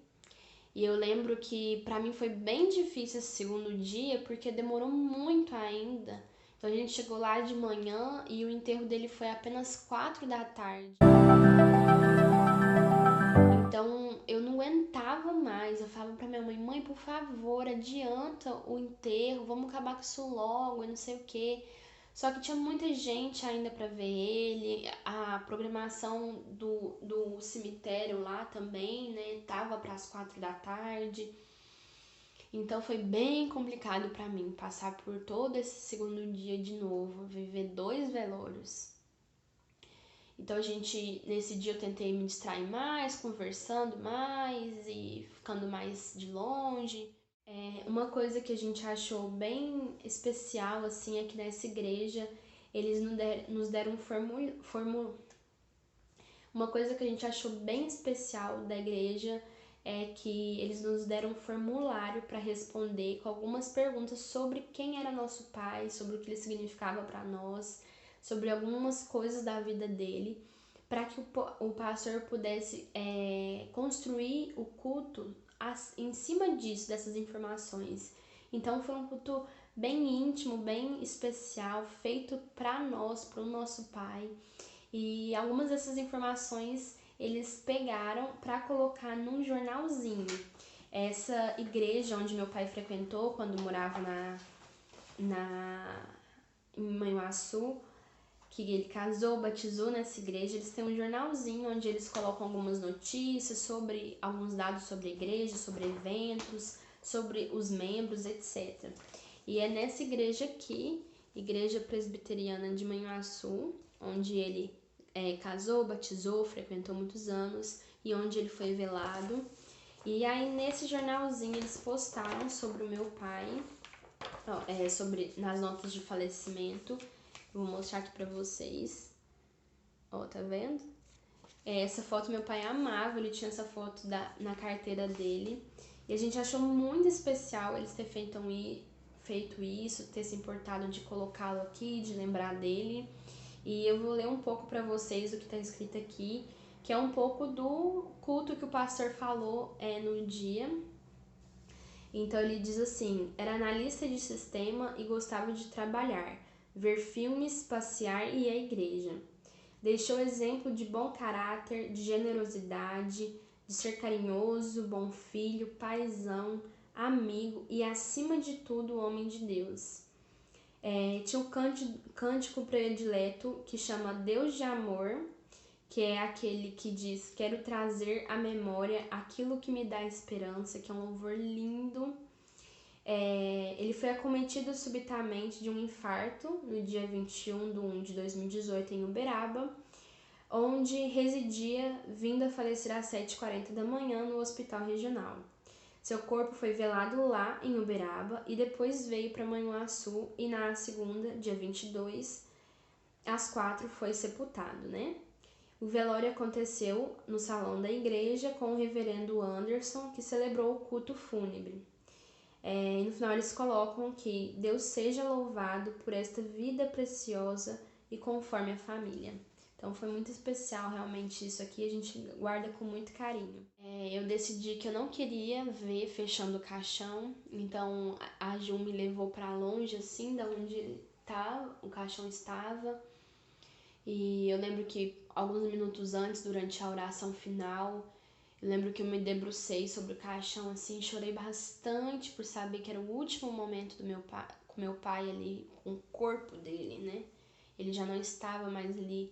E eu lembro que pra mim foi bem difícil esse segundo dia, porque demorou muito ainda. Então a gente chegou lá de manhã e o enterro dele foi apenas 4 da tarde. Então eu não aguentava mais. Eu falava pra minha mãe, mãe, por favor, adianta o enterro, vamos acabar com isso logo e não sei o quê. Só que tinha muita gente ainda pra ver ele, a programação do cemitério lá também, né, tava pras 4 da tarde. Então foi bem complicado pra mim passar por todo esse segundo dia de novo, viver 2 velórios. Então nesse dia eu tentei me distrair mais, conversando mais e ficando mais de longe. Uma coisa que a gente achou bem especial, assim, é que nessa igreja eles nos deram uma coisa que a gente achou bem especial da igreja é que eles nos deram um formulário para responder com algumas perguntas sobre quem era nosso pai, sobre o que ele significava para nós, sobre algumas coisas da vida dele, para que o pastor pudesse construir o culto em cima disso, dessas informações. Então foi um culto bem íntimo, bem especial, feito para nós, para o nosso pai. E algumas dessas informações eles pegaram para colocar num jornalzinho. Essa igreja onde meu pai frequentou quando morava em Manhuaçu, que ele casou, batizou nessa igreja. Eles têm um jornalzinho onde eles colocam algumas notícias sobre alguns dados sobre a igreja, sobre eventos, sobre os membros, etc. E é nessa igreja aqui, Igreja Presbiteriana de Manhuaçu, onde ele casou, batizou, frequentou muitos anos e onde ele foi velado. E aí nesse jornalzinho eles postaram sobre o meu pai, nas notas de falecimento. Vou mostrar aqui pra vocês. Ó, tá vendo? Essa foto meu pai amava, ele tinha essa foto na carteira dele. E a gente achou muito especial eles terem feito isso, ter se importado de colocá-lo aqui, de lembrar dele. E eu vou ler um pouco pra vocês o que tá escrito aqui, que é um pouco do culto que o pastor falou no dia. Então ele diz assim: era analista de sistema e gostava de trabalhar, ver filmes, passear e ir à igreja. Deixou exemplo de bom caráter, de generosidade, de ser carinhoso, bom filho, paizão, amigo e, acima de tudo, homem de Deus. Tinha um cântico predileto que chama Deus de Amor, que é aquele que diz: quero trazer à memória aquilo que me dá esperança, que é um louvor lindo. Ele foi acometido subitamente de um infarto no dia 21/1/2018 em Uberaba, onde residia, vindo a falecer às 7h40 da manhã no hospital regional. Seu corpo foi velado lá em Uberaba e depois veio para Manhuaçu e na segunda, dia 22, às 4 foi sepultado, né? O velório aconteceu no salão da igreja com o reverendo Anderson, que celebrou o culto fúnebre. E no final eles colocam que Deus seja louvado por esta vida preciosa e conforme a família. Então foi muito especial realmente isso aqui, a gente guarda com muito carinho. Eu decidi que eu não queria ver fechando o caixão, então a Ju me levou para longe assim, da onde o caixão estava. E eu lembro que alguns minutos antes, durante a oração final, eu lembro que eu me debrucei sobre o caixão, assim, chorei bastante por saber que era o último momento do com meu pai ali, com o corpo dele, né? Ele já não estava mais ali.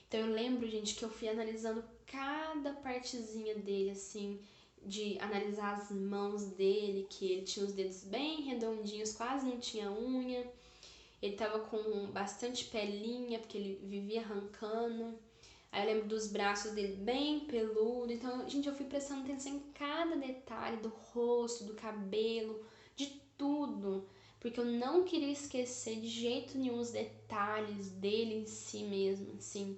Então eu lembro, gente, que eu fui analisando cada partezinha dele, assim, de analisar as mãos dele, que ele tinha os dedos bem redondinhos, quase não tinha unha. Ele tava com bastante pelinha, porque ele vivia arrancando. Aí eu lembro dos braços dele bem peludo. Então, gente, eu fui prestando atenção em cada detalhe do rosto, do cabelo, de tudo. Porque eu não queria esquecer de jeito nenhum os detalhes dele em si mesmo, assim.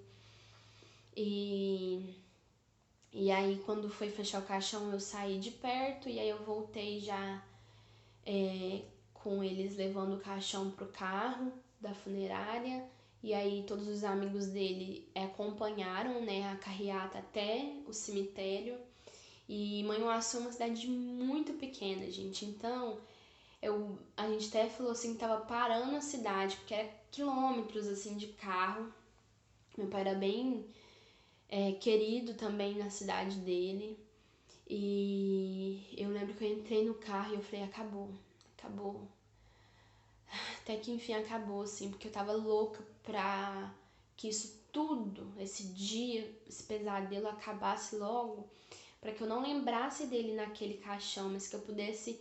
E aí, quando foi fechar o caixão, eu saí de perto. E aí eu voltei já com eles levando o caixão pro carro da funerária. E aí todos os amigos dele acompanharam, né, a carreata até o cemitério. E Manhuaçu é uma cidade muito pequena, gente. Então, a gente até falou assim que tava parando a cidade, porque era quilômetros, assim, de carro. Meu pai era bem querido também na cidade dele. E eu lembro que eu entrei no carro e eu falei: acabou. Até que enfim acabou, assim, porque eu tava louca pra que isso tudo, esse dia, esse pesadelo acabasse logo, pra que eu não lembrasse dele naquele caixão, mas que eu pudesse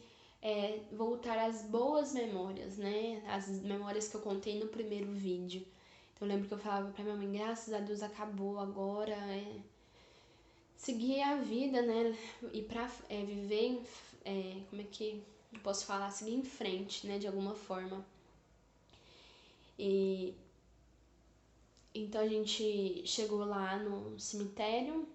voltar às boas memórias, né? As memórias que eu contei no primeiro vídeo. Então eu lembro que eu falava pra minha mãe: graças a Deus acabou, agora seguir a vida, né? E pra viver, como é que eu posso falar? Seguir em frente, né? De alguma forma. E então a gente chegou lá no cemitério.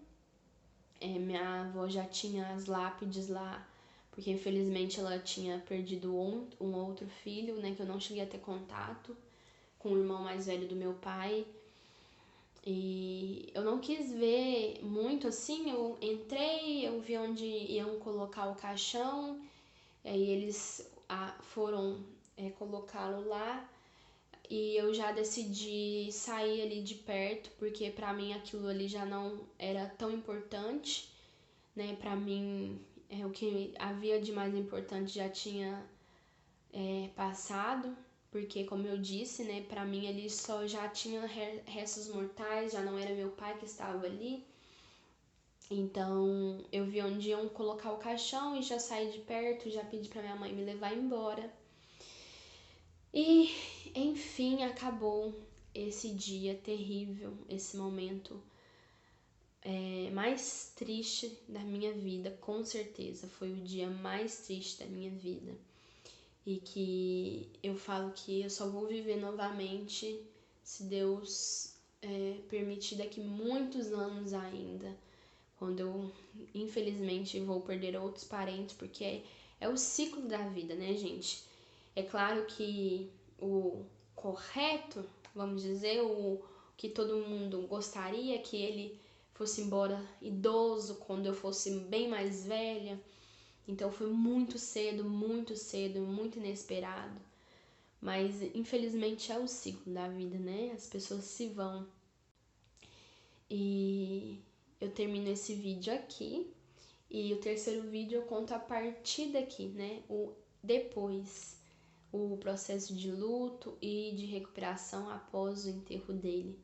Minha avó já tinha as lápides lá, porque infelizmente ela tinha perdido um outro filho, né, que eu não cheguei a ter contato, com o irmão mais velho do meu pai. E eu não quis ver muito assim, eu entrei, eu vi onde iam colocar o caixão, e eles foram colocá-lo lá. E eu já decidi sair ali de perto, porque pra mim aquilo ali já não era tão importante, né? Pra mim, o que havia de mais importante já tinha passado. porque como eu disse, né, pra mim ali só já tinha restos mortais, já não era meu pai que estava ali. Então eu vi onde iam colocar o caixão e já saí de perto, já pedi pra minha mãe me levar embora. E enfim, acabou esse dia terrível, esse momento mais triste da minha vida, com certeza. Foi o dia mais triste da minha vida. E que eu falo que eu só vou viver novamente se Deus permitir daqui muitos anos ainda, quando eu infelizmente vou perder outros parentes, porque é o ciclo da vida, né, gente? É claro que o correto, vamos dizer, o que todo mundo gostaria, que ele fosse embora idoso, quando eu fosse bem mais velha. Então foi muito cedo, muito inesperado. Mas infelizmente é o ciclo da vida, né? As pessoas se vão. E eu termino esse vídeo aqui. E o terceiro vídeo eu conto a partir daqui, né? O depois, o processo de luto e de recuperação após o enterro dele.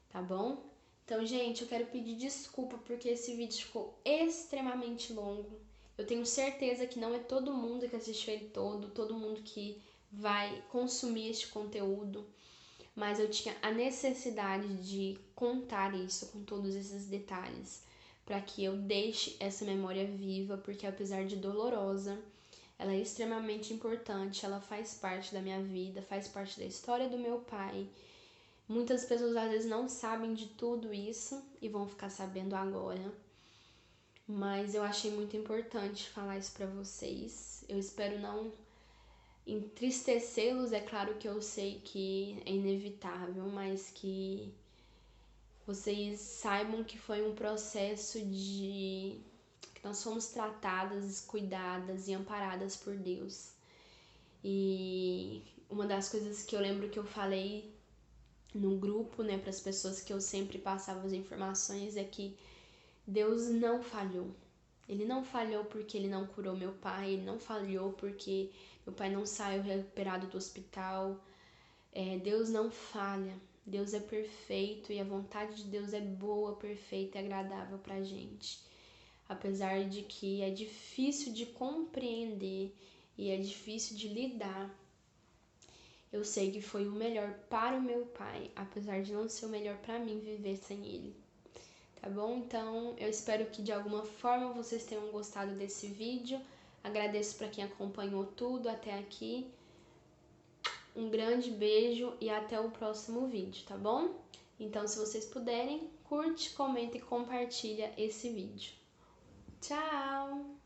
Tá bom? Então, gente, eu quero pedir desculpa porque esse vídeo ficou extremamente longo. Eu tenho certeza que não é todo mundo que assistiu ele todo mundo que vai consumir este conteúdo, mas eu tinha a necessidade de contar isso com todos esses detalhes, para que eu deixe essa memória viva, porque apesar de dolorosa, ela é extremamente importante, ela faz parte da minha vida, faz parte da história do meu pai. Muitas pessoas às vezes não sabem de tudo isso e vão ficar sabendo agora. Mas eu achei muito importante falar isso pra vocês. Eu espero não entristecê-los, é claro que eu sei que é inevitável, mas que vocês saibam que foi um processo que nós fomos tratadas, cuidadas e amparadas por Deus. E uma das coisas que eu lembro que eu falei no grupo, né, para as pessoas que eu sempre passava as informações, é que Deus não falhou. Ele não falhou porque ele não curou meu pai, ele não falhou porque meu pai não saiu recuperado do hospital. Deus não falha. Deus é perfeito e a vontade de Deus é boa, perfeita e agradável pra gente. Apesar de que é difícil de compreender e é difícil de lidar, eu sei que foi o melhor para o meu pai, apesar de não ser o melhor para mim viver sem ele. Tá bom? Então, eu espero que de alguma forma vocês tenham gostado desse vídeo. Agradeço para quem acompanhou tudo até aqui. Um grande beijo e até o próximo vídeo, tá bom? Então, se vocês puderem, curte, comenta e compartilha esse vídeo. Tchau!